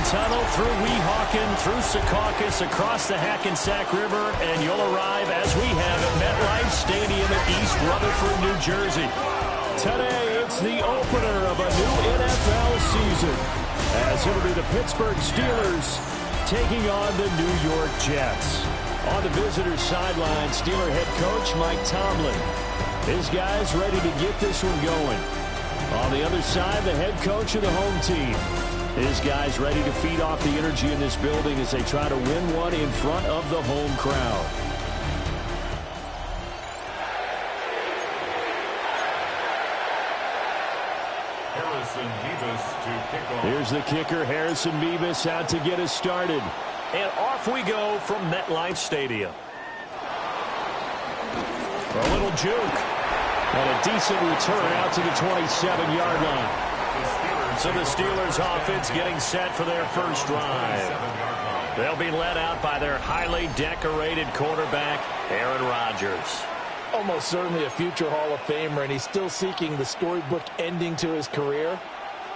tunnel, through Weehawken, through Secaucus, across the Hackensack River, and you'll arrive, as we have, at MetLife Stadium in East Rutherford, New Jersey. Today, it's the opener of a new NFL season, as it'll be the Pittsburgh Steelers taking on the New York Jets. On the visitors' sideline, Steeler head coach Mike Tomlin. His guys ready to get this one going. On the other side, the head coach of the home team. His guys ready to feed off the energy in this building as they try to win one in front of the home crowd. Here's the kicker, Harrison Beavis, out to get us started. And off we go from MetLife Stadium. A little juke. And a decent return out to the 27-yard line. So the Steelers offense getting set for their first drive. They'll be led out by their highly decorated quarterback, Aaron Rodgers. Almost certainly a future Hall of Famer, and he's still seeking the storybook ending to his career.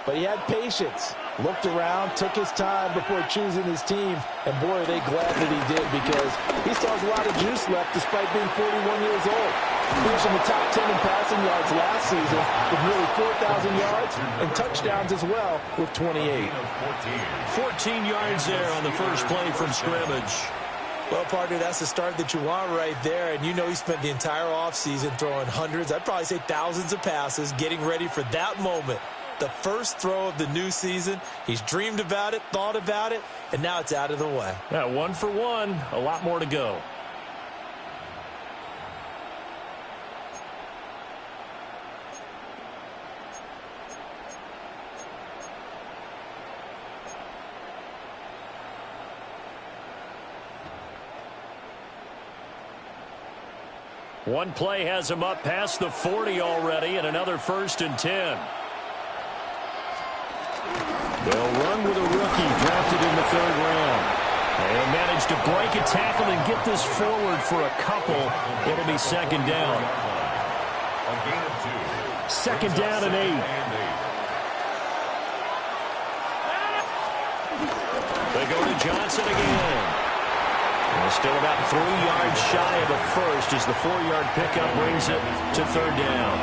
But he had patience, looked around, took his time before choosing his team, and boy, are they glad that he did, because he still has a lot of juice left despite being 41 years old. Finishing the top 10 in passing yards last season with nearly 4,000 yards and touchdowns as well with 28. 14 yards there on the first play from scrimmage. Well, partner, that's the start that you want right there. And you know he spent the entire offseason throwing hundreds, I'd probably say thousands of passes, getting ready for that moment. The first throw of the new season. He's dreamed about it, thought about it, and now it's out of the way. Yeah, 1 for 1. A lot more to go. One play has him up past the 40 already, and another 1st and 10. They'll run with a rookie drafted in the 3rd round. They'll manage to break a tackle and get this forward for a couple. It'll be 2nd down. 2nd down and 8. They go to Johnson again. And still about 3 yards shy of a first as the 4-yard pickup brings it to 3rd down.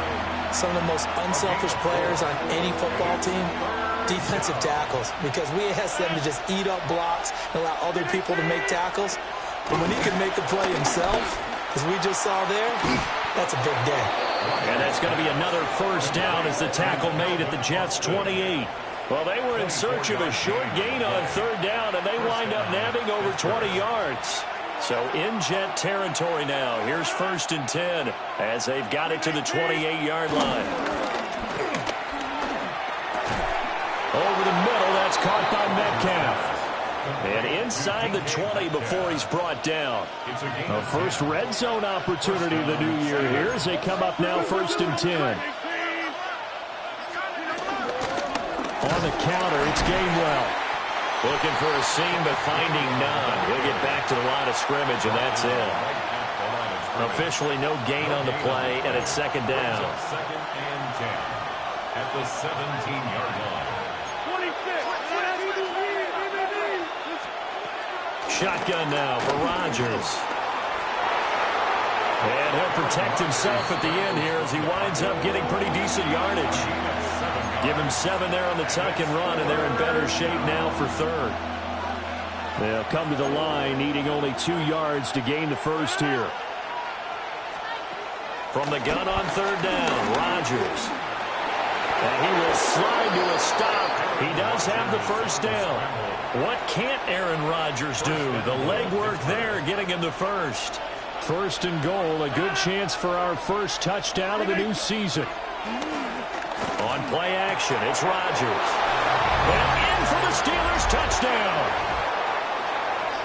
Some of the most unselfish players on any football team, defensive tackles, because we ask them to just eat up blocks and allow other people to make tackles. But when he can make a play himself, as we just saw there, that's a big day. And that's going to be another 1st down as the tackle made at the Jets' 28. Well, they were in search of a short gain on 3rd down, and they wind up nabbing over 20 yards. So in Jet territory now. Here's 1st and 10 as they've got it to the 28-yard line. Over the middle, that's caught by Metcalf. And inside the 20 before he's brought down. A first red zone opportunity of the new year here as they come up now 1st and 10. On the counter, it's Gainwell. Looking for a seam, but finding none. He'll get back to the line of scrimmage, and that's it. Officially no gain on the play, and it's 2nd down. 2nd and 10 at the 17-yard line. Shotgun now for Rodgers. And he'll protect himself at the end here as he winds up getting pretty decent yardage. Give him 7 there on the tuck and run, and they're in better shape now for 3rd. They'll come to the line, needing only 2 yards to gain the first here. From the gun on 3rd down, Rodgers. And he will slide to a stop. He does have the 1st down. What can't Aaron Rodgers do? The legwork there, getting him the first. 1st and goal, a good chance for our first touchdown of the new season. On play action, it's Rodgers. And in for the Steelers touchdown.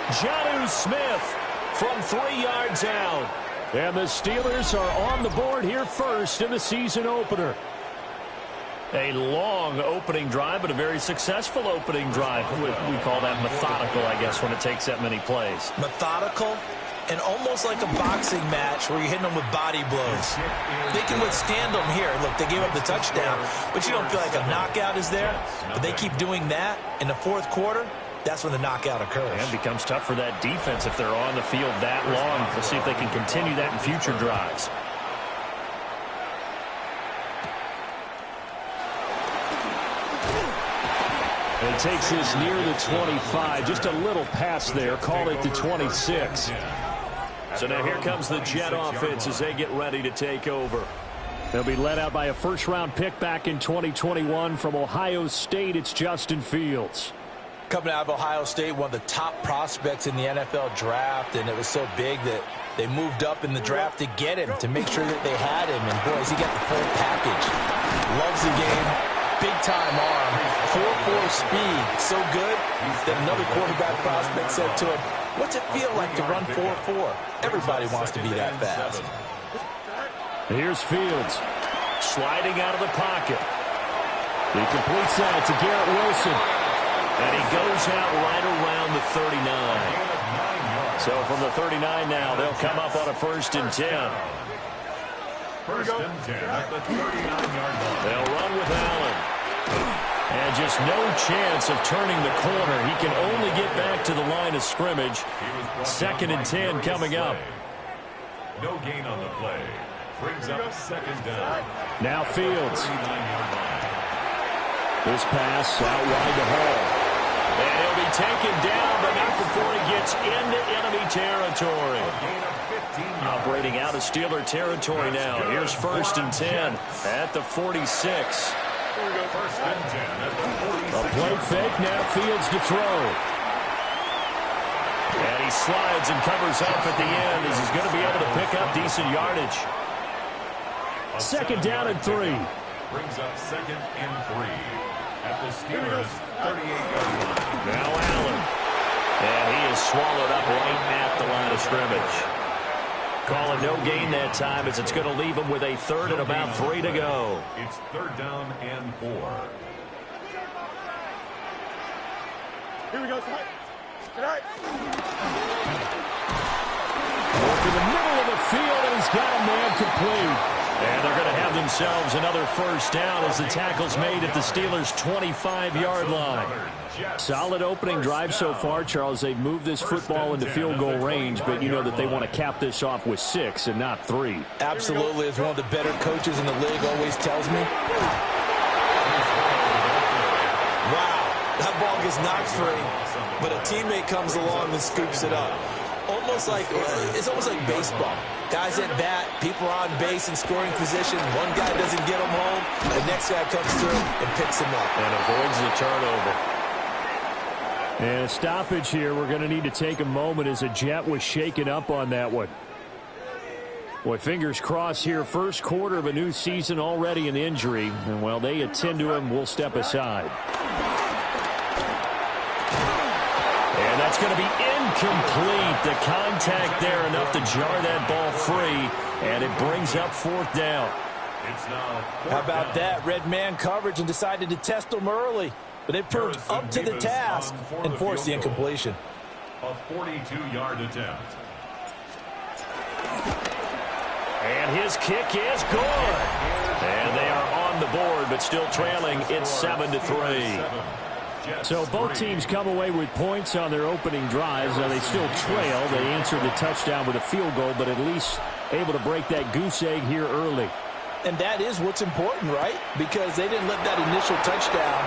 Jonnu Smith from 3 yards out. And the Steelers are on the board here first in the season opener. A long opening drive, but a very successful opening drive. We call that methodical, I guess, when it takes that many plays. Methodical? And almost like a boxing match where you're hitting them with body blows. They can withstand them here. Look, they gave up the touchdown, but you don't feel like a knockout is there. But they keep doing that in the fourth quarter. That's when the knockout occurs. And it becomes tough for that defense if they're on the field that long. We'll see if they can continue that in future drives. It takes this near the 25. Just a little pass there. Call it the 26. So now here comes the Jet offense as they get ready to take over. They'll be led out by a first-round pick back in 2021 from Ohio State. It's Justin Fields. Coming out of Ohio State, one of the top prospects in the NFL draft, and it was so big that they moved up in the draft to get him, to make sure that they had him. And, boys, he got the full package. Loves the game. Big-time arm. 4.4 speed. So good that another quarterback prospect said to him, "What's it feel like to run 4.4? Everybody wants to be that fast." Here's Fields. Sliding out of the pocket. He completes that to Garrett Wilson. And he goes out right around the 39. So from the 39 now, they'll come up on a 1st and 10. First and 10 at the 39-yard line. They'll run with Allen. And just no chance of turning the corner. He can only get back to the line of scrimmage. 2nd and 10 coming up. No gain on the play. Brings up 2nd down. Now Fields. 39-yard line. This pass out wide to Hall. And he'll be taken down, but not before he gets into enemy territory. Operating out of Steeler territory now. Here's 1st and 10 at the 46. First and 10 at the 46. A play fake, now Fields to throw. And he slides and covers up at the end as he's going to be able to pick up decent yardage. 2nd down and 3. Brings up 2nd and 3 at the Steelers' 38-yard line. Now Allen. And he is swallowed up right at the line of scrimmage. Calling no gain that time as it's going to leave him with a 3rd and about 3 to go. It's 3rd down and 4. Here we go. All right. Work in the middle of the field, and he's got a man complete. And they're going to have themselves another 1st down as the tackle's made at the Steelers' 25-yard line. Solid opening drive so far, Charles. They've moved this football into field goal range, but you know that they want to cap this off with 6 and not 3. Absolutely, as one of the better coaches in the league always tells me. Wow, that ball gets knocked free, but a teammate comes along and scoops it up. It's almost like baseball. Guys at bat, people are on base in scoring position. One guy doesn't get him home. The next guy comes through and picks him up. And avoids the turnover. And a stoppage here. We're going to need to take a moment as a Jet was shaken up on that one. Boy, fingers crossed here. 1st quarter of a new season, already an injury. And while they attend to him, we'll step aside. And that's going to be incomplete. The contact there enough to jar that ball free. And it brings up 4th down. How about that? Red man coverage and decided to test them early. But they proved up to the task and forced the incompletion. A 42-yard attempt. And his kick is good. And they are on the board, but still trailing. It's 7-3. So both teams come away with points on their opening drives. Now they still trail. They answered the touchdown with a field goal, but at least able to break that goose egg here early. And that is what's important, right? Because they didn't let that initial touchdown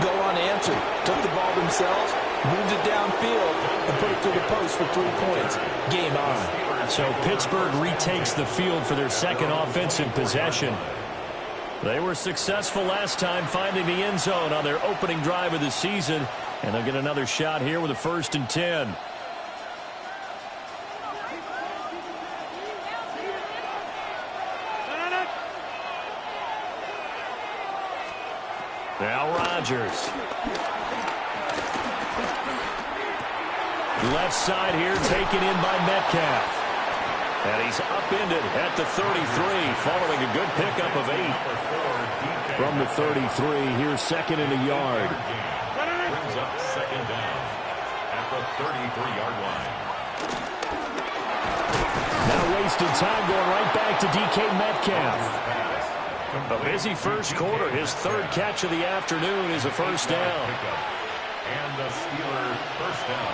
go unanswered. Took the ball themselves, moved it downfield, and put it through the post for 3 points. Game on. So Pittsburgh retakes the field for their 2nd offensive possession. They were successful last time finding the end zone on their opening drive of the season, and they'll get another shot here with a 1st and 10. Now Rodgers. Left side here taken in by Metcalf. And he's upended at the 33 following a good pickup of 8. From the 33, here's 2nd and a yard. Brings up 2nd down at the 33-yard line. wasted time going right back to DK Metcalf. A busy first quarter. His third catch of the afternoon is a first down. And the Steelers first down.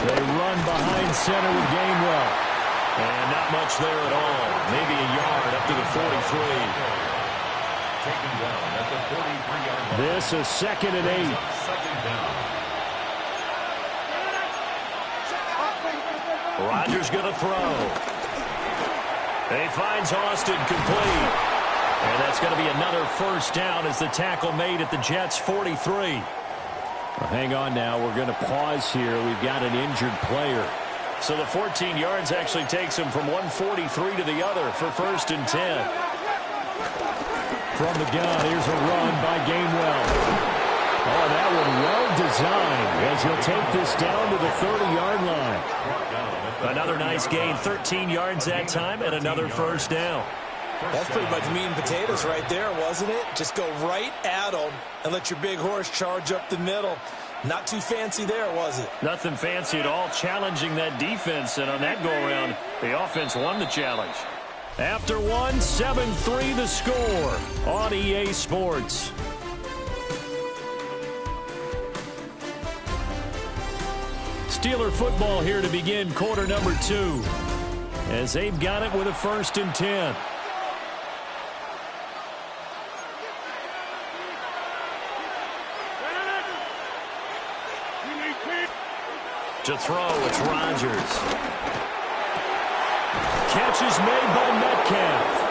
They run behind center with Gainwell. And not much there at all. Maybe a yard up to the 43. Taken down at the 43-yard line. This is 2nd and 8. Second down. Rodgers going to throw. He finds Austin complete. And that's going to be another first down as the tackle made at the Jets' 43. Well, hang on now. We're going to pause here. We've got an injured player. So the 14 yards actually takes him from 143 to the other for 1st and 10. From the gun, here's a run by Gainwell. Oh, that one well designed as he'll take this down to the 30-yard line. Another nice gain, 13 yards that time, and another first down. That's pretty much meat and potatoes right there, wasn't it? Just go right at them and let your big horse charge up the middle. Not too fancy there, was it? Nothing fancy at all, challenging that defense, and on that go-around, the offense won the challenge. After one, 7-3 the score on EA Sports. Steeler football here to begin quarter number 2, as they've got it with a 1st and 10. To throw, it's Rodgers. Catch is made by Metcalf.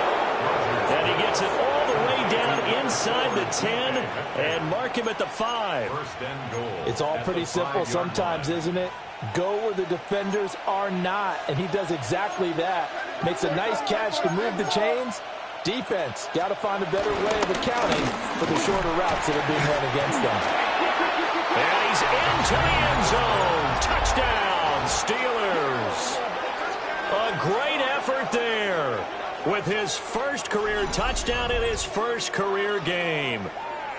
And he gets it all the way down inside the 10 and mark him at the 5. First and goal. It's all pretty simple sometimes, isn't it? Go where the defenders are not, and he does exactly that. Makes a nice catch to move the chains. Defense, got to find a better way of accounting for the shorter routes that are being run against them. And he's into the end zone. Touchdown, Steelers. A great effort there with his first career touchdown in his first career game.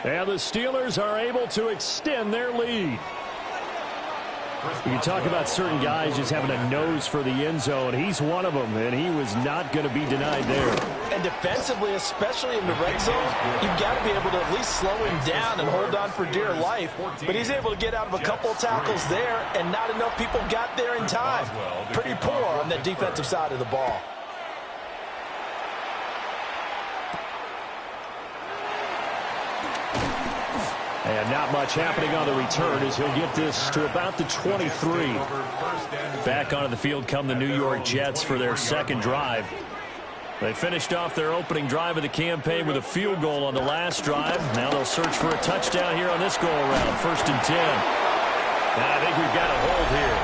And the Steelers are able to extend their lead. You talk about certain guys just having a nose for the end zone. He's one of them, and he was not going to be denied there. And defensively, especially in the red zone, you've got to be able to at least slow him down and hold on for dear life. But he's able to get out of a couple of tackles there, and not enough people got there in time. Pretty poor on the defensive side of the ball. And not much happening on the return as he'll get this to about the 23. Back onto the field come the New York Jets for their second drive. They finished off their opening drive of the campaign with a field goal on the last drive. Now they'll search for a touchdown here on this go-around. 1st and 10. And I think we've got a hold here.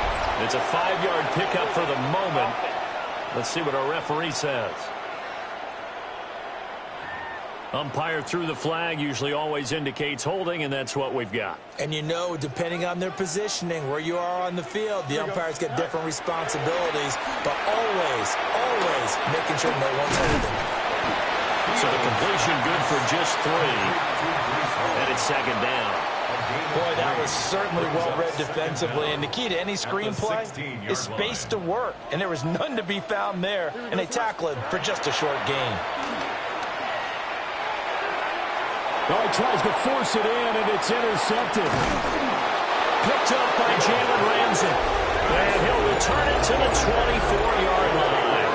It's a 5-yard pickup for the moment. Let's see what our referee says. Umpire threw the flag, usually always indicates holding, and that's what we've got. And you know, depending on their positioning, where you are on the field, the umpires get different responsibilities, but always making sure no one's holding. So the completion good for just 3. And it's 2nd down. Boy, that was certainly well-read defensively, and the key to any screenplay is space to work, and there was none to be found there, and they tackle him for just a short gain. Oh, he tries to force it in, and it's intercepted. Picked up by Jalen Ramsey. And he'll return it to the 24-yard line.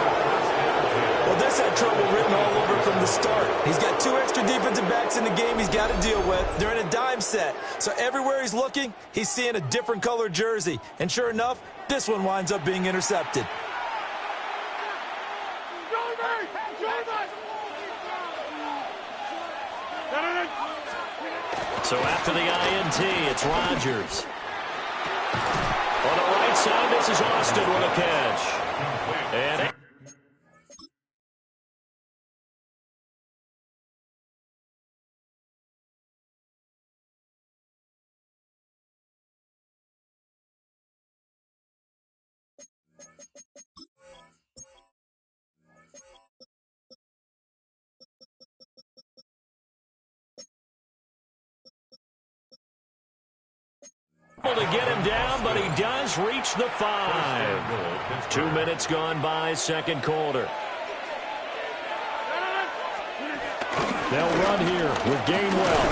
Well, this had trouble written all over from the start. He's got 2 extra defensive backs in the game he's got to deal with. They're in a dime set. So everywhere he's looking, he's seeing a different color jersey. And sure enough, this one winds up being intercepted. So after the INT, it's Rodgers. On the right side, this is Austin with a catch. And To get him down, but he does reach the 5. 2 minutes gone by, second quarter. They'll run here with Gainwell.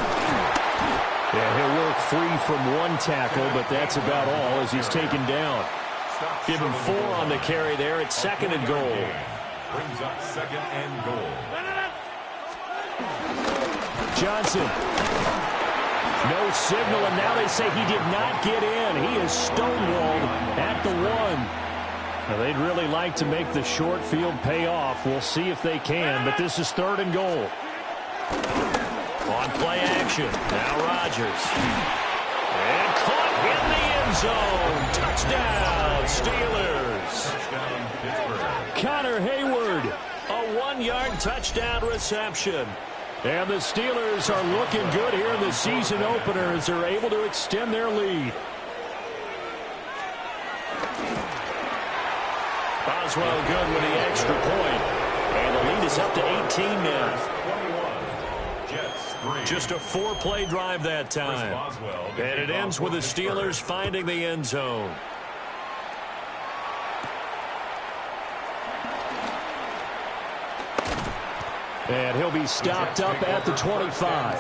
Yeah, he'll work free from one tackle, but that's about all as he's taken down. Give him 4 on the carry there. It's second and goal. Brings up second and goal. Johnson. No signal, and now they say he did not get in. He is stonewalled at the 1. Now, they'd really like to make the short field pay off. We'll see if they can, but this is third and goal. On play action. Now Rodgers. And caught in the end zone. Touchdown, Steelers. Touchdown, Pittsburgh. Connor Hayward. A 1-yard touchdown reception. And the Steelers are looking good here in the season opener as they're able to extend their lead. Boswell good with the extra point. And the lead is up to 18 now. Just a 4-play drive that time. And it ends with the Steelers finding the end zone. And he'll be stopped up at the 25.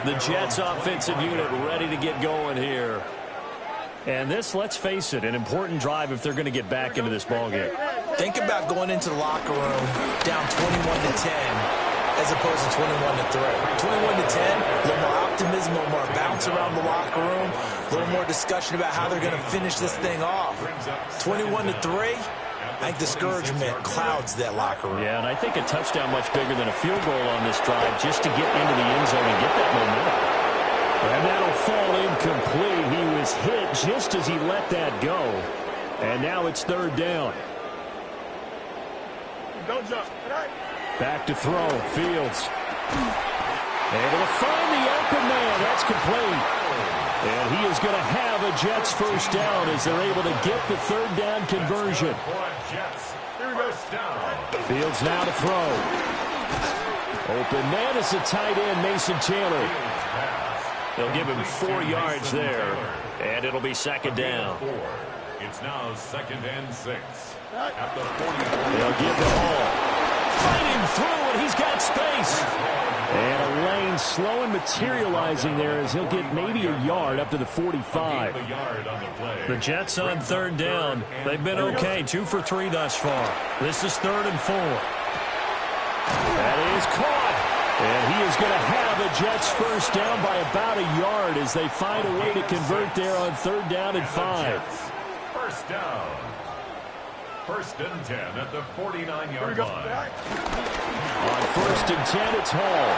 The Jets offensive unit ready to get going here. And this, let's face it, an important drive if they're going to get back into this ballgame. Think about going into the locker room down 21-10 as opposed to 21-3. 21-10, a little more optimism, a little more bounce around the locker room, a little more discussion about how they're going to finish this thing off. 21-3. I think discouragement clouds that locker room. Yeah, and I think a touchdown much bigger than a field goal on this drive just to get into the end zone and get that momentum. And that'll fall incomplete. He was hit just as he let that go. And now it's third down. Don't jump. Back to throw. Fields. Able to find the open man. That's complete. And he is going to have a Jets first down as they're able to get the third down conversion. Fields now to throw. Open man is the tight end, Mason Taylor. They'll give him 4 yards there, and it'll be second down. It's now second and 6. At the 40. They'll give the ball. Fighting through, and he's got space. And a lane slow and materializing there as he'll get maybe a yard up to the 45. The Jets on third down. They've been okay, 2 for 3 thus far. This is third and 4. That is caught. And he is going to have a Jets first down by about a yard as they find a way to convert there on third down and 5. First down. First and 10 at the 49-yard line. On first and 10, it's Hall.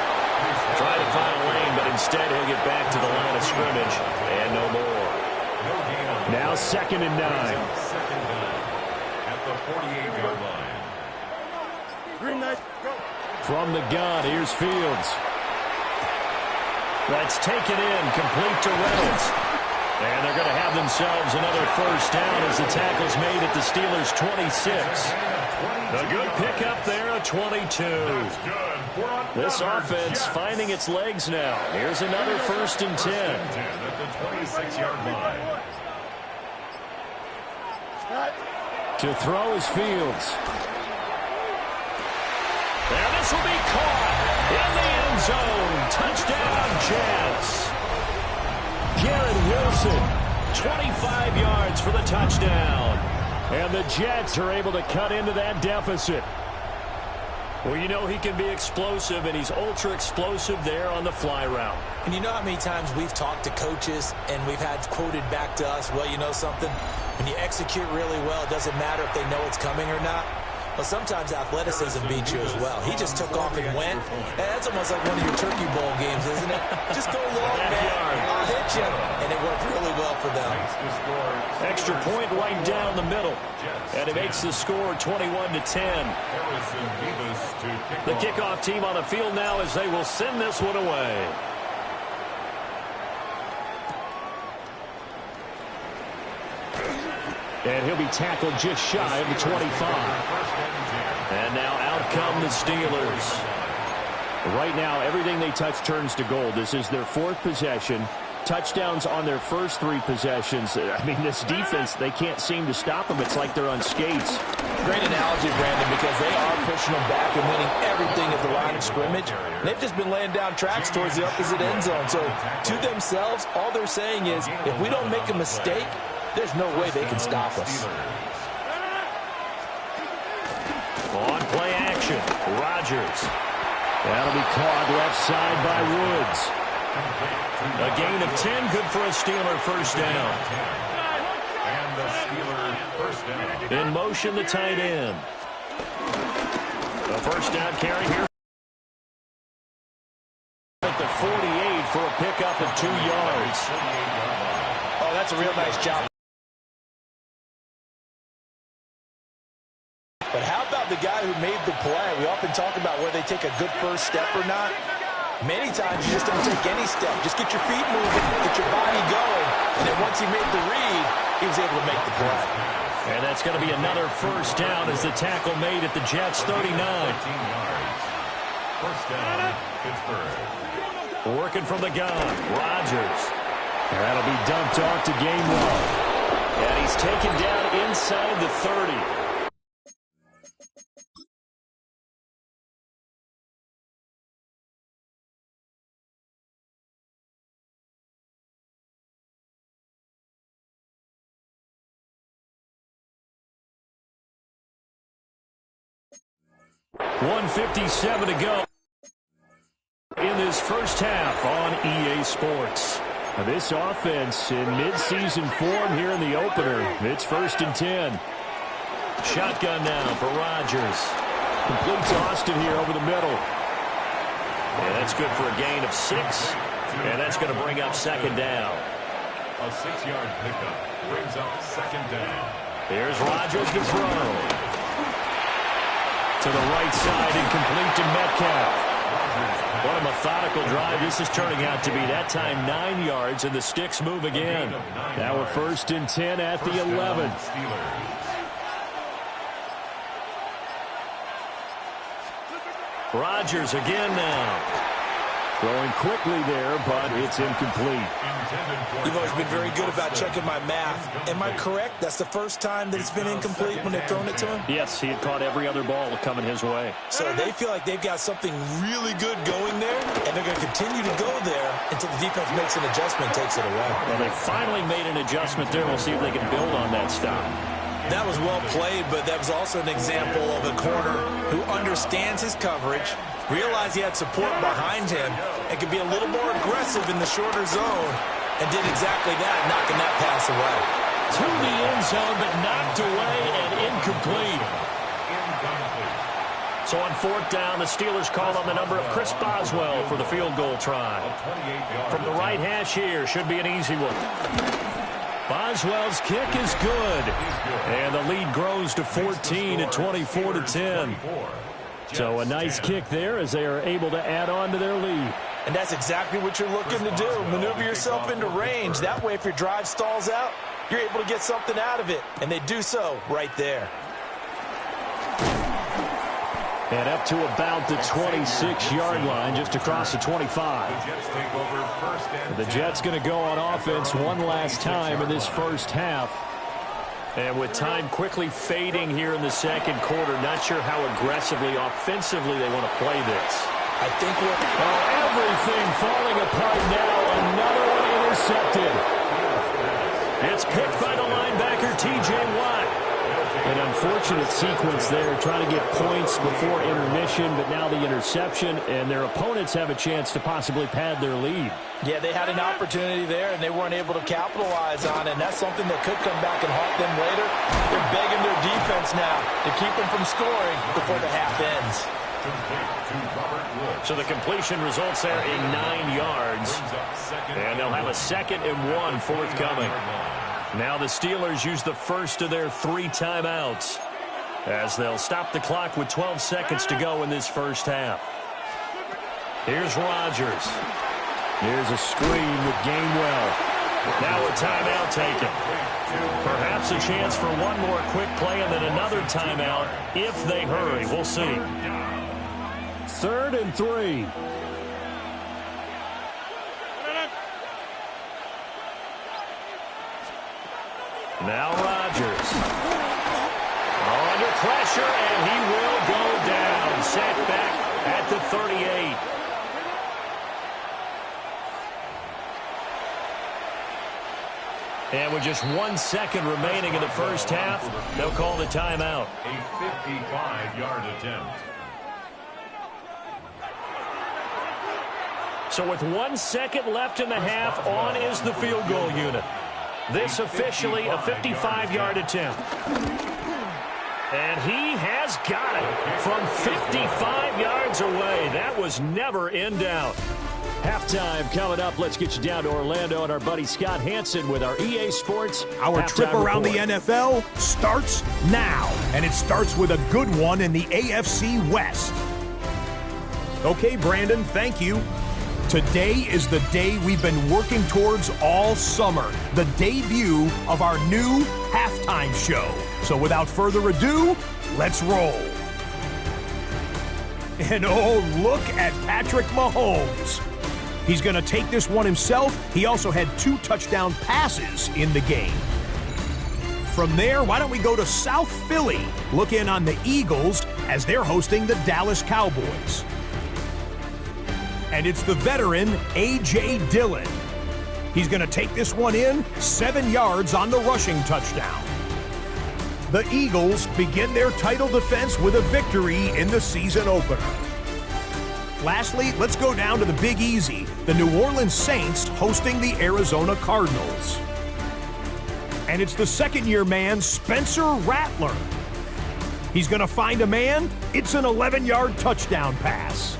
Trying to find a lane, but instead he'll get back to the line of scrimmage. And no more. Now second and 9. Second down at the 48-yard line. Green knight, go. From the gun, here's Fields. That's taken in, complete to Reynolds. And they're going to have themselves another first down as the tackle's made at the Steelers' 26. A good pickup there, a 22. This offense finding its legs now. Here's another first and 10. At the 26-yard line. To throw is Fields. And this will be caught in the end zone. Touchdown, Jets. Garrett Wilson, 25 yards for the touchdown. And the Jets are able to cut into that deficit. Well, you know he can be explosive, and he's ultra-explosive there on the fly route. And you know how many times we've talked to coaches and we've had quoted back to us, well, you know something? When you execute really well, it doesn't matter if they know it's coming or not. Well, sometimes athleticism beats you as well. He just took off and went. And that's almost like one of your Turkey Bowl games, isn't it? Just go long, man. I'll hit you. And it worked really well for them. Extra point right down the middle. And it makes the score 21-10. The kickoff team on the field now as they will send this one away. And he'll be tackled just shy of the 25. And now out come the Steelers. Right now, everything they touch turns to gold. This is their 4th possession. touchdowns on their first 3 possessions. I mean, this defense, they can't seem to stop them. It's like they're on skates. Great analogy, Brandon, because they are pushing them back and winning everything at the line of scrimmage. They've just been laying down tracks towards the opposite end zone. So to themselves, all they're saying is, if we don't make a mistake, there's no way they can stop us. On play action, Rodgers. That'll be caught left side by Woods. A gain of 10, good for a Steeler first down. And the Steelers first down. In motion, the tight end. The first down carry here at the 48 for a pickup of 2 yards. Oh, that's a real nice job. But how about the guy who made the play? We often talk about whether they take a good first step or not. Many times you just don't take any step. Just get your feet moving, get your body going. And then once he made the read, he was able to make the play. And that's going to be another first down as the tackle made at the Jets' 39. First down, Pittsburgh. Working from the gun, Rodgers. That'll be dumped off to Gainwell. And he's taken down inside the 30. .157 to go in this first half on EA Sports. Now this offense in midseason form here in the opener. It's 1st and 10. Shotgun now for Rodgers. Complete to Austin here over the middle. And that's good for a gain of 6. And that's going to bring up 2nd down. A 6-yard pickup brings up 2nd down. Here's Rodgers to throw. To the right side and complete to Metcalf. What a methodical drive this is turning out to be. That time 9 yards, and the sticks move again. Now we're 1st and 10 at the 11. Rodgers again now. Throwing quickly there, but it's incomplete. You've always been very good about checking my math. Am I correct? That's the first time that it's been incomplete when they've thrown it to him? Yes, he had caught every other ball coming his way. So they feel like they've got something really good going there, and they're going to continue to go there until the defense makes an adjustment and takes it away. Well, they finally made an adjustment there. We'll see if they can build on that stop. That was well played, but that was also an example of a corner who understands his coverage, realized he had support behind him, and could be a little more aggressive in the shorter zone, and did exactly that, knocking that pass away. To the end zone, but knocked away and incomplete. So on 4th down, the Steelers call on the number of Chris Boswell for the field goal try. From the right hash here, should be an easy one. Boswell's kick is good. And the lead grows to 14 at 24-10. So a nice kick there as they are able to add on to their lead. And that's exactly what you're looking to do. Maneuver yourself into range. That way, if your drive stalls out, you're able to get something out of it. And they do so right there. And up to about the 26-yard line, just across the 25. The Jets going to go on offense one last time in this first half. And with time quickly fading here in the second quarter, not sure how aggressively, offensively they want to play this. I think everything falling apart now. Another one intercepted. It's picked by the linebacker, T.J. Watt. An unfortunate sequence there, trying to get points before intermission, but now the interception, and their opponents have a chance to possibly pad their lead. Yeah, they had an opportunity there, and they weren't able to capitalize on it, and that's something that could come back and haunt them later. They're begging their defense now to keep them from scoring before the half ends. So the completion results there in 9 yards, and they'll have a 2nd and 1 forthcoming. Now the Steelers use the first of their 3 timeouts as they'll stop the clock with 12 seconds to go in this first half. Here's Rodgers. Here's a screen with Gainwell. Now a timeout taken. Perhaps a chance for one more quick play and then another timeout if they hurry. We'll see. 3rd and 3. Now Rodgers. Under pressure, and he will go down. Sacked back at the 38. And with just 1 second remaining in the first half, they'll call the timeout. A 55-yard attempt. So with 1 second left in the half, on is the field goal unit. This officially a 55-yard attempt. And he has got it from 55 yards away. That was never in doubt. Halftime coming up. Let's get you down to Orlando and our buddy Scott Hansen with our EA Sports Our trip around the NFL starts now, and it starts with a good one in the AFC West. Okay, Brandon, thank you. Today is the day we've been working towards all summer, the debut of our new halftime show. So without further ado, let's roll. And oh, look at Patrick Mahomes. He's going to take this one himself. He also had 2 touchdown passes in the game. From there, why don't we go to South Philly, look in on the Eagles as they're hosting the Dallas Cowboys. And it's the veteran, A.J. Dillon. He's going to take this one in, 7 yards on the rushing touchdown. The Eagles begin their title defense with a victory in the season opener. Lastly, let's go down to the Big Easy, the New Orleans Saints hosting the Arizona Cardinals. And it's the second-year man, Spencer Rattler. He's going to find a man. It's an 11-yard touchdown pass.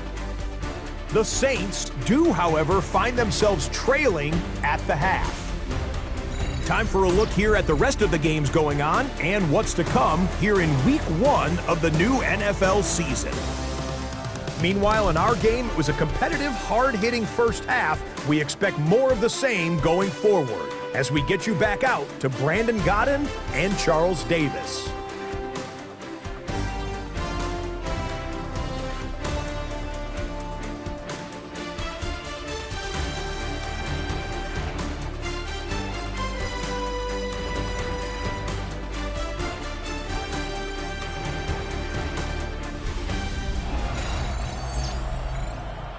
The Saints do, however, find themselves trailing at the half. Time for a look here at the rest of the games going on and what's to come here in Week 1 of the new NFL season. Meanwhile, in our game, it was a competitive, hard-hitting first half. We expect more of the same going forward as we get you back out to Brandon Godden and Charles Davis.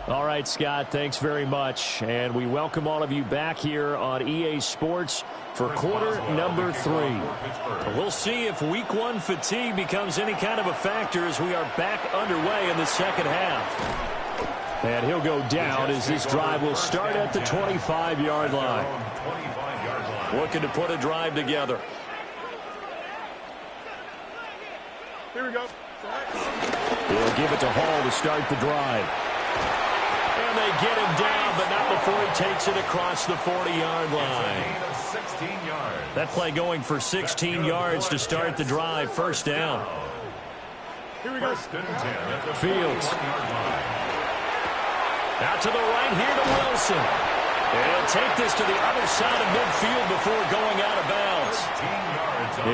All right, Scott, thanks very much. And we welcome all of you back here on EA Sports for quarter number 3. We'll see if Week 1 fatigue becomes any kind of a factor as we are back underway in the second half. And he'll go down as this drive will start at the 25-yard line. Looking to put a drive together. Here we go. He'll give it to Hall to start the drive. And they get him down, but not before he takes it across the 40-yard line. That play going for 16 yards to start the drive. First down. Here we go. Fields. Out to the right here to Wilson. And he'll take this to the other side of midfield before going out of bounds.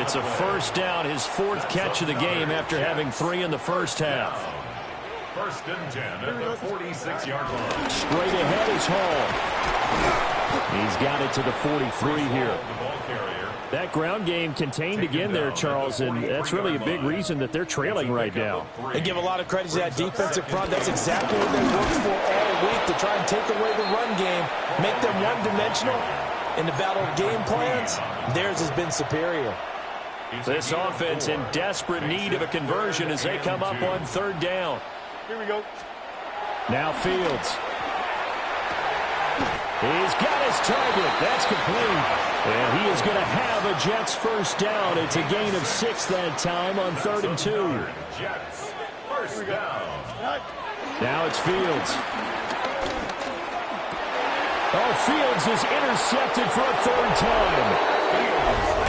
It's a first down, his 4th catch of the game after having 3 in the first half. First and 10 at the 46-yard line. Straight ahead is Hall. He's got it to the 43 here. That ground game contained again there, Charles, and that's really a big reason that they're trailing right now. They give a lot of credit to that defensive front. That's exactly what they worked for all week, to try and take away the run game, make them one-dimensional. In the battle of game plans, theirs has been superior. This offense in desperate need of a conversion as they come up on 3rd down. Here we go. Now Fields. He's got his target. That's complete. And he is going to have a Jets first down. It's a gain of 6 that time on 3rd and 2. Jets first down. Now it's Fields. Oh, Fields is intercepted for a 3rd time.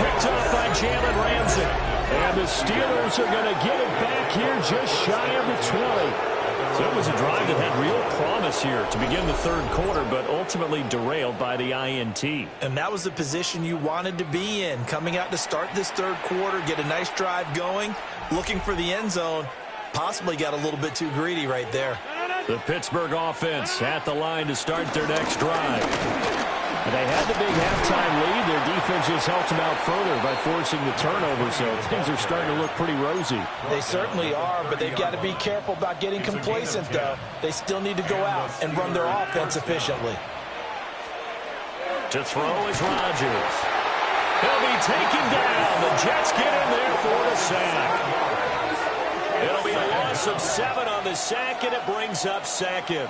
Picked up by Jalen Ramsey. And the Steelers are going to get it back here just shy of the 20. So it was a drive that had real promise here to begin the 3rd quarter, but ultimately derailed by the INT. And that was the position you wanted to be in, coming out to start this 3rd quarter, get a nice drive going, looking for the end zone. Possibly got a little bit too greedy right there. The Pittsburgh offense at the line to start their next drive. They had the big halftime lead. Their defense just helped them out further by forcing the turnover, so things are starting to look pretty rosy. They certainly are, but they've got to be careful about getting complacent, though. They still need to go out and run their offense efficiently. To throw is Rodgers. He'll be taken down. The Jets get in there for the sack. It'll be a loss of 7 on the sack, and it brings up second.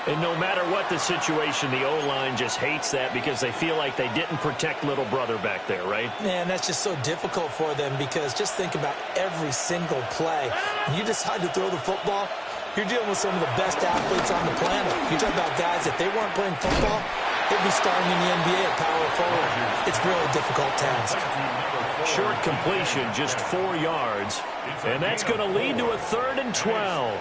And no matter what the situation, the O-line just hates that because they feel like they didn't protect little brother back there, right? Man, that's just so difficult for them because just think about every single play. When you decide to throw the football, you're dealing with some of the best athletes on the planet. You talk about guys, if they weren't playing football, they'd be starting in the NBA at power forward. It's really a difficult task. Short completion, just 4 yards. And that's going to lead to a 3rd and 12.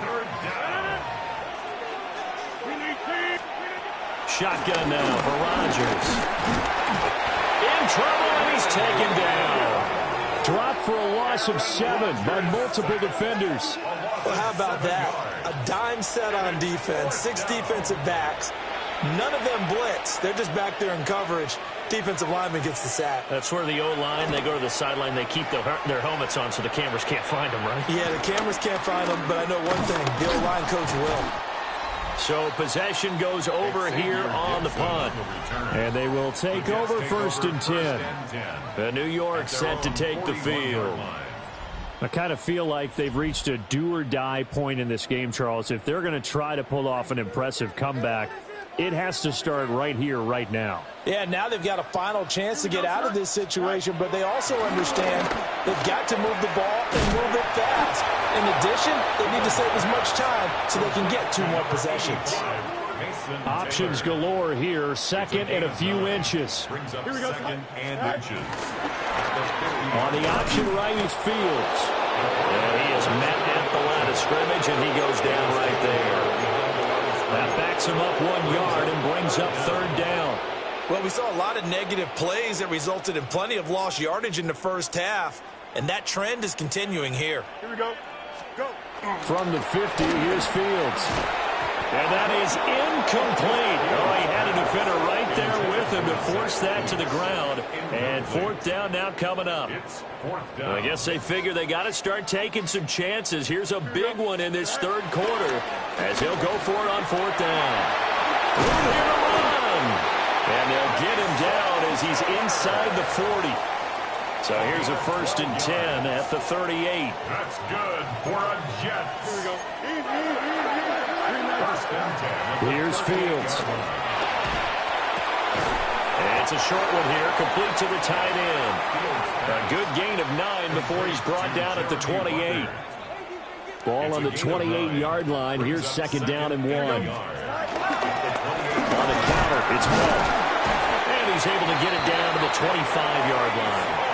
Shotgun now for Rodgers. In trouble, and he's taken down. Dropped for a loss of 7 by multiple defenders. Well, how about that? A dime set on defense, 6 defensive backs. None of them blitz. They're just back there in coverage. Defensive lineman gets the sack. That's where the O-line, they go to the sideline, they keep their helmets on so the cameras can't find them, right? Yeah, the cameras can't find them, but I know one thing. The O-line coach will. So possession goes over here on the punt. And they will take over 1st and 10. The New York set to take the field. I kind of feel like they've reached a do-or-die point in this game, Charles. If they're going to try to pull off an impressive comeback, it has to start right here, right now. Yeah, now they've got a final chance to get out of this situation, but they also understand they've got to move the ball and move it fast. In addition, they need to save as much time so they can get 2 more possessions. Options galore here, 2nd and a few inches. Here we go. 2nd and inches. On the option right is Fields. And he is met at the line of scrimmage, and he goes down right there. That backs him up 1 yard and brings up 3rd down. Well, we saw a lot of negative plays that resulted in plenty of lost yardage in the first half, and that trend is continuing here. Here we go. Go. From the 50, here's Fields. And that is incomplete. Oh, he had a defender right there with him to force that to the ground. And 4th down now coming up. I guess they figure they got to start taking some chances. Here's a big one in this 3rd quarter as he'll go for it on 4th down. And they'll get him down as he's inside the 40. So here's a 1st and 10 at the 38. That's good for a Jets. Here we go. Here's Fields. And it's a short one here, complete to the tight end. A good gain of 9 before he's brought down at the 28. Ball on the 28-yard line. Here's 2nd down and 1. On the counter, it's Bell. And he's able to get it down to the 25-yard line.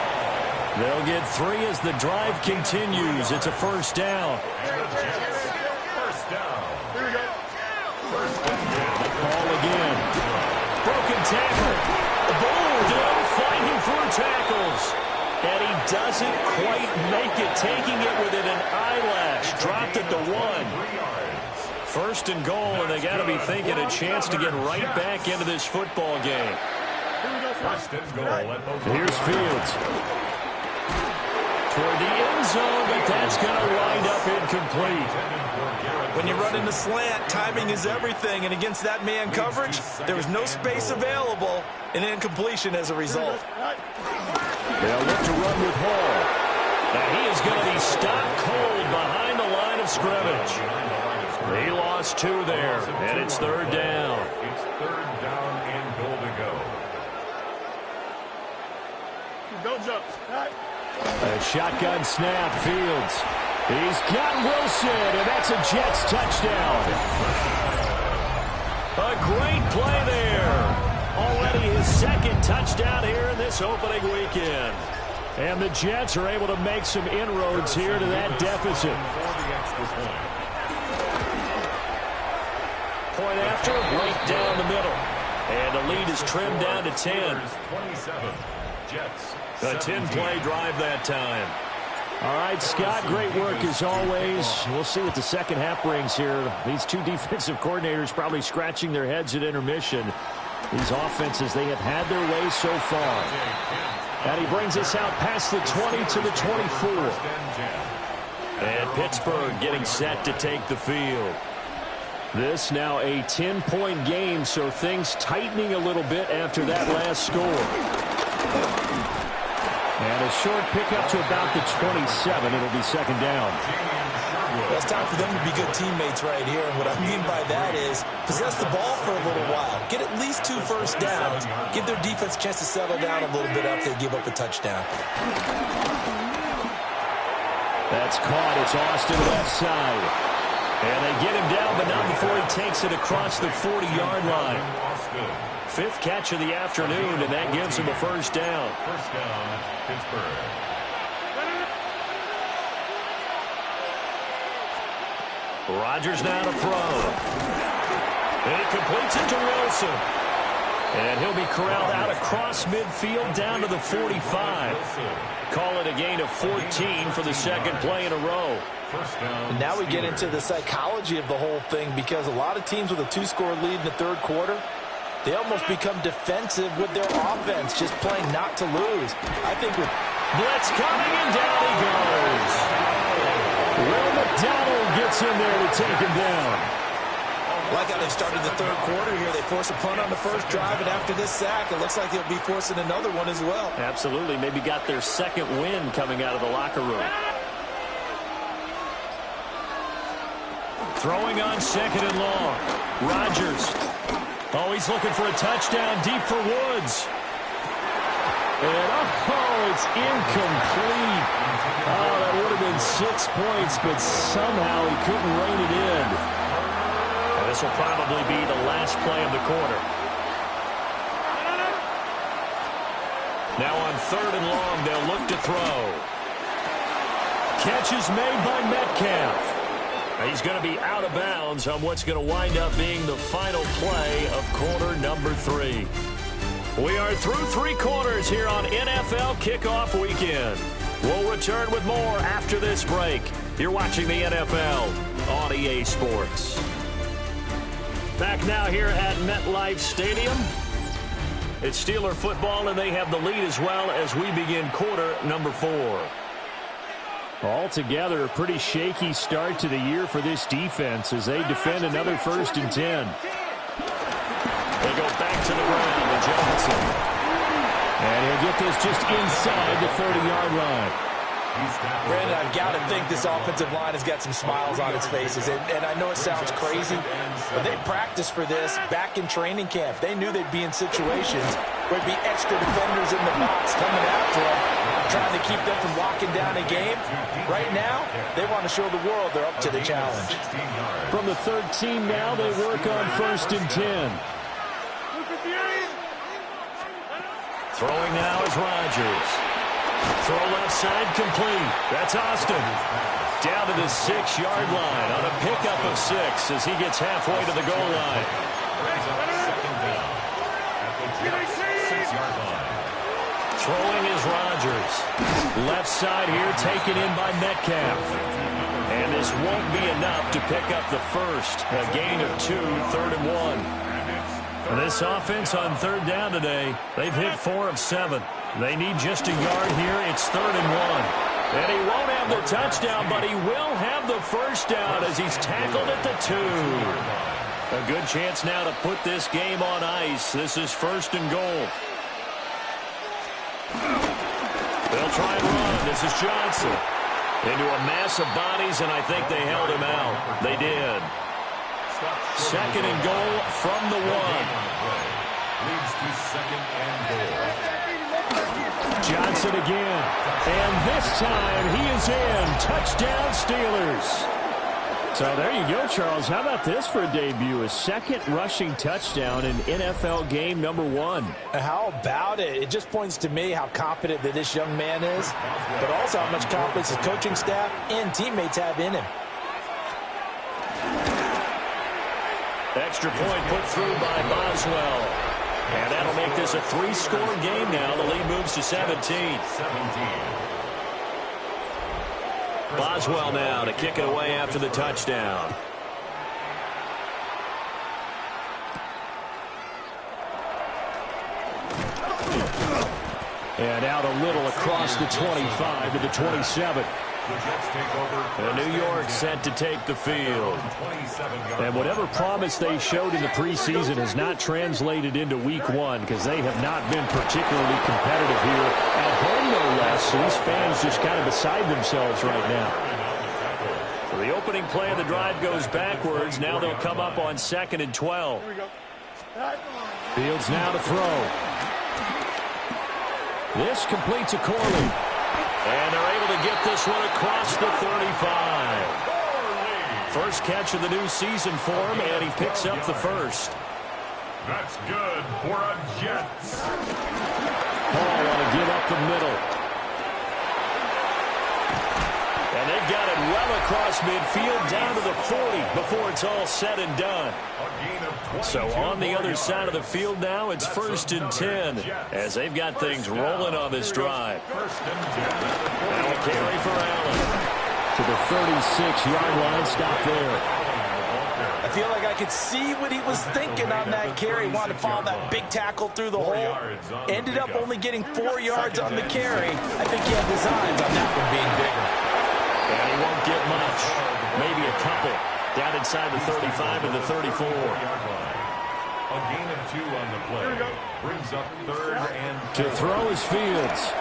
They'll get 3 as the drive continues. It's a 1st down. Call again. Broken tackle. Boom! They'll find him for tackles. And he doesn't quite make it, taking it within an eyelash. Dropped at the 1. 1st and goal, and they got to be thinking a chance to get right back into this football game. 1st and goal. Here's Fields. Toward the end zone, but that's going to wind up incomplete. When you run in the slant, timing is everything, and against that man coverage, there was no space available, and incompletion as a result. They'll look to run with Hall. Now he is going to be stopped cold behind the line of scrimmage. He lost 2 there, and it's 3rd down. It's 3rd down and goal to go. Don't jump. A shotgun snap, Fields. He's got Wilson, and that's a Jets touchdown. A great play there. Already his 2nd touchdown here in this opening weekend. And the Jets are able to make some inroads here to that deficit. Point after, right down the middle. And the lead is trimmed down to 10. 27. Jets. A 10-play drive that time. All right, Scott, great work as always. We'll see what the second half brings here. These 2 defensive coordinators probably scratching their heads at intermission. These offenses, they have had their way so far. And he brings us out past the 20 to the 24. And Pittsburgh getting set to take the field. This now a 10-point game, so things tightening a little bit after that last score. And a short pickup to about the 27. It'll be second down. Well, it's time for them to be good teammates right here. And what I mean by that is possess the ball for a little while. Get at least 2 first downs. Give their defense a chance to settle down a little bit after they give up a touchdown. That's caught. It's Austin left side. And they get him down, but not before he takes it across the 40-yard line. 5th catch of the afternoon, and that gives him a first down. First down, Pittsburgh. Rodgers now to throw. And he completes it to Wilson. And he'll be corralled out across midfield down to the 45. Call it a gain of 14 for the second play in a row. And now we get into the psychology of the whole thing, because a lot of teams with a 2-score lead in the third quarter, they almost become defensive with their offense, just playing not to lose. I think with blitz coming, and down he goes. Will McDonald gets in there to take him down. Like how they've started the third quarter here. They force a punt on the first drive, and after this sack, it looks like they'll be forcing another one as well. Absolutely. Maybe got their second win coming out of the locker room. Throwing on second and long. Rodgers. Oh, he's looking for a touchdown deep for Woods. And, oh, it's incomplete. Oh, that would have been 6 points, but somehow he couldn't rein it in. And this will probably be the last play of the quarter. Now on third and long, they'll look to throw. Catch is made by Metcalf. He's going to be out of bounds on what's going to wind up being the final play of quarter number 3. We are through 3 quarters here on NFL Kickoff Weekend. We'll return with more after this break. You're watching the NFL on EA Sports. Back now here at MetLife Stadium. It's Steeler football, and they have the lead as well as we begin quarter number 4. Altogether, a pretty shaky start to the year for this defense as they defend another 1st and 10. They go back to the ground to Johnson. And he'll get this just inside the 30-yard line. Brandon, I've got to think this offensive line has got some smiles on its faces. And I know it sounds crazy, but they practiced for this back in training camp. They knew they'd be in situations where there'd be extra defenders in the box coming after them, trying to keep them from locking down a game. Right now, they want to show the world they're up to the challenge. From the 13 now, they work on 1st and 10. Throwing now is Rodgers. Throw left side complete. That's Austin. Down to the 6-yard line on a pickup of 6 as he gets halfway to the goal line. Second down at the 6-yard line. Throwing is Rodgers. Left side here taken in by Metcalf. And this won't be enough to pick up the first. A gain of 2, 3rd and 1. And this offense on 3rd down today, they've hit 4 of 7. They need just a yard here. It's 3rd and 1. And he won't have the touchdown, but he will have the first down as he's tackled at the 2. A good chance now to put this game on ice. This is 1st and goal. They'll try and run. This is Johnson. Into a mass of bodies, and I think they held him out. They did. 2nd and goal from the 1. Leads to 2nd and goal. Johnson again. And this time he is in. Touchdown Steelers. So there you go, Charles. How about this for a debut? A 2nd rushing touchdown in NFL game number 1. How about it? It just points to me how confident that this young man is, but also how much confidence his coaching staff and teammates have in him. Extra point put through by Boswell. And that'll make this a 3-score game now. The lead moves to 17. Boswell now to kick it away after the touchdown. And out a little across the 25 to the 27. And New York set to take the field. And whatever promise they showed in the preseason has not translated into week one because they have not been particularly competitive here at home, no less. So these fans just kind of beside themselves right now. So the opening play of the drive goes backwards. Now they'll come up on 2nd and 12. Fields now to throw. This completes a Corley. And they're able to get this one across the 35. First catch of the new season for him, and he picks up the first. That's good for a Jets. Paul want to give up the middle. And they've got it well across midfield down to the 40 before it's all said and done. So on the other side of the field now, it's 1st and 10 as they've got things rolling on this drive. Now a carry for Allen to the 36-yard line. Stop there. I feel like I could see what he was thinking on that carry. Wanted to follow that big tackle through the hole. Ended up only getting 4 yards on the carry. I think he had designs on that one being bigger. And he won't get much. Maybe a couple. Down inside the 35 and the 34. A gain of 2 on the play. Brings up 3rd and 10. To throw is Fields.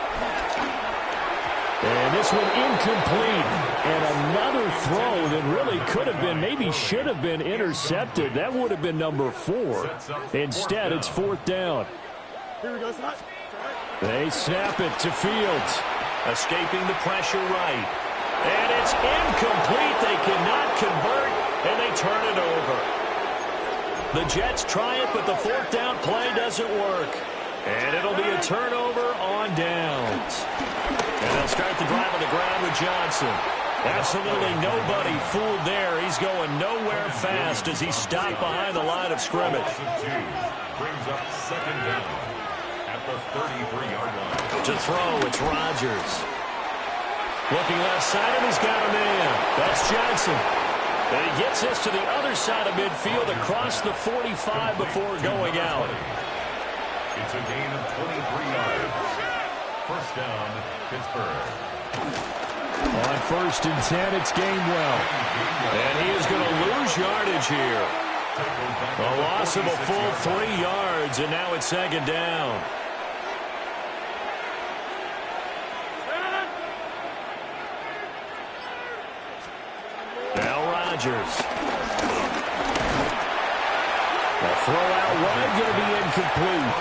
And this one incomplete. And another throw that really could have been, maybe should have been intercepted. That would have been number 4. Instead, it's 4th down. They snap it to Fields. Escaping the pressure right. And it's incomplete. They cannot convert, and they turn it over. The Jets try it, but the 4th down play doesn't work. And it'll be a turnover on downs. And they'll start the drive on the ground with Johnson. Absolutely nobody fooled there. He's going nowhere fast as he's stopped behind the line of scrimmage. Brings up 2nd down at the 33-yard line. To throw, it's Rodgers. Looking left side, and he's got a man. That's Johnson. And he gets this to the other side of midfield across the 45 before going out. It's a gain of 23 yards. 1st down, Pittsburgh. On 1st and 10, it's Gainwell. And he is going to lose yardage here. A loss of a full 3 yards, and now it's 2nd down. Rodgers. The throw out wide going to be incomplete.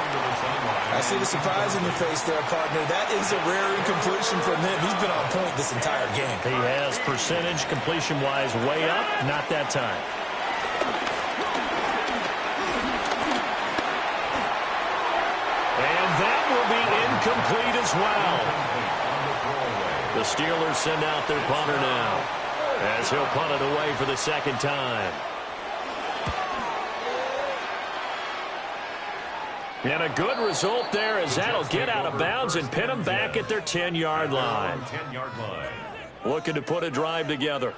I see the surprise in your face there, partner. That is a rare incompletion from him. He's been on point this entire game. He has percentage completion-wise way up. Not that time. And that will be incomplete as well. The Steelers send out their punter now, as he'll punt it away for the 2nd time. And a good result there as that'll get out of bounds and pin them back at their 10-yard line. Looking to put a drive together.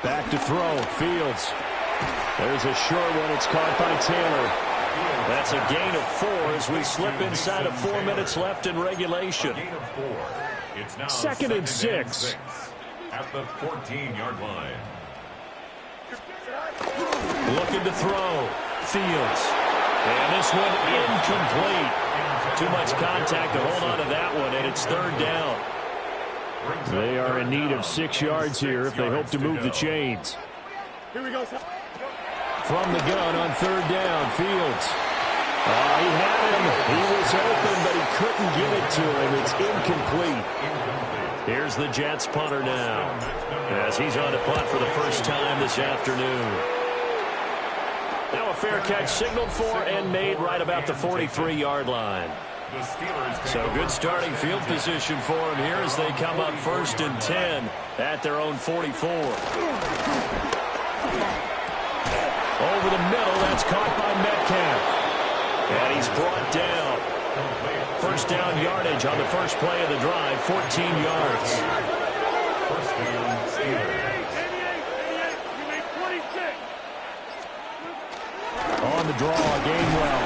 Back to throw, Fields. There's a short one. It's caught by Taylor. That's a gain of 4 as we slip inside of 4 minutes left in regulation. It's now 2nd and 6. At the 14-yard line. Looking to throw. Fields. And this one incomplete. Too much contact to hold on to that one, and it's 3rd down. They are in need of 6 yards here if they hope to move the chains. Here we go. From the gun on 3rd down, Fields. He had him. He was open, but he couldn't get it to him. It's incomplete. Here's the Jets punter now, as he's on to punt for the first time this afternoon. Now a fair catch signaled for and made right about the 43-yard line. So good starting field position for him here as they come up 1st and 10 at their own 44. Over the middle, that's caught by Metcalf. And he's brought down. 1st down yardage on the first play of the drive, 14 yards. First down, Steelers. On on the draw. Gainwell.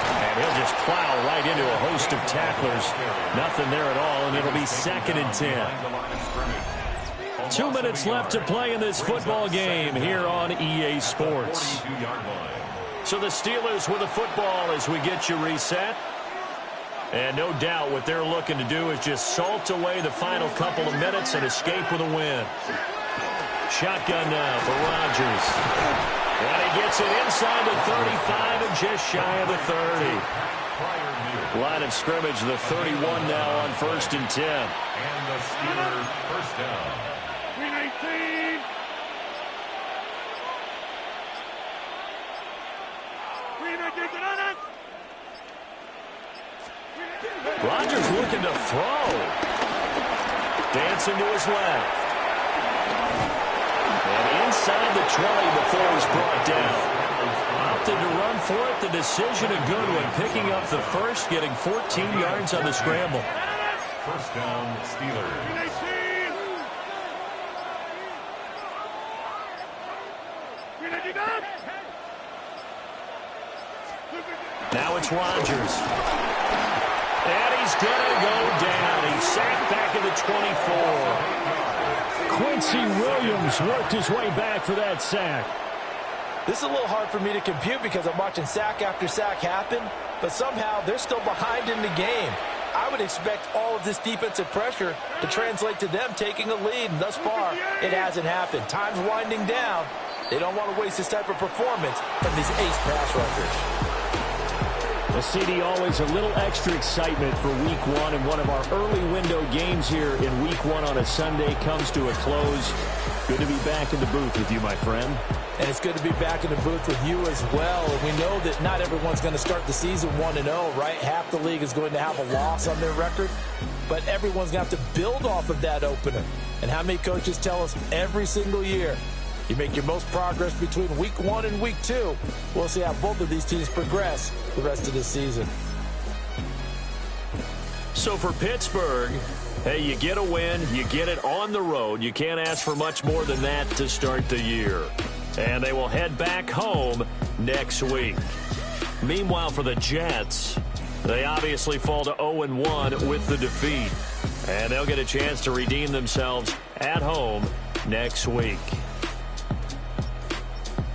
And he'll just plow right into a host of tacklers. Nothing there at all, and it'll be 2nd and 10. 2 minutes left to play in this football game here on EA Sports. So the Steelers with the football as we get you reset. And no doubt what they're looking to do is just salt away the final couple of minutes and escape with a win. Shotgun now for Rodgers. And he gets it inside the 35 and just shy of the 30. Line of scrimmage, the 31 now on 1st and 10. And the Steelers first down. Green 18. Green 18 to none. Rodgers looking to throw. Dancing to his left. And inside the 20 before he's brought down. Opted to run for it. The decision a good one. Picking up the first, getting 14 yards on the scramble. First down, Steelers. Now it's Rodgers. And he's going to go down. He's sacked back at the 24. Quincy Williams worked his way back for that sack. This is a little hard for me to compute because I'm watching sack after sack happen, but somehow they're still behind in the game. I would expect all of this defensive pressure to translate to them taking a lead, and thus far, it hasn't happened. Time's winding down. They don't want to waste this type of performance from these ace pass rushers. Well, CD, always a little extra excitement for Week 1, and one of our early window games here in Week 1 on a Sunday comes to a close. Good to be back in the booth with you, my friend. And it's good to be back in the booth with you as well. And we know that not everyone's going to start the season 1-0, right? Half the league is going to have a loss on their record. But everyone's going to have to build off of that opener. And how many coaches tell us every single year, you make your most progress between Week 1 and Week 2. We'll see how both of these teams progress the rest of this season. So for Pittsburgh, hey, you get a win, you get it on the road. You can't ask for much more than that to start the year. And they will head back home next week. Meanwhile, for the Jets, they obviously fall to 0-1 with the defeat. And they'll get a chance to redeem themselves at home next week.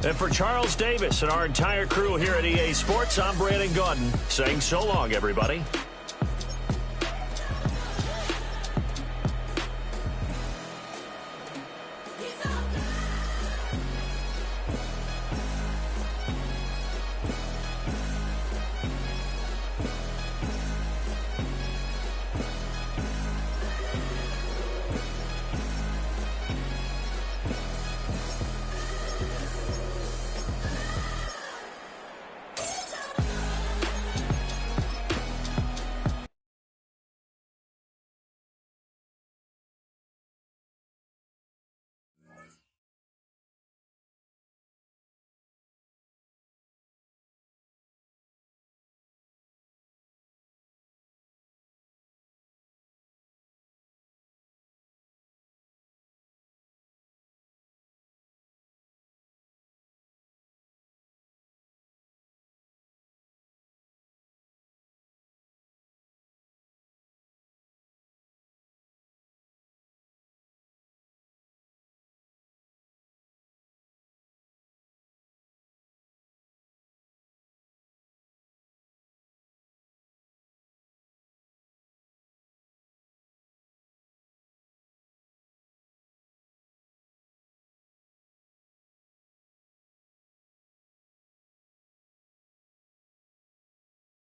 And for Charles Davis and our entire crew here at EA Sports, I'm Brandon Gaudin saying so long, everybody.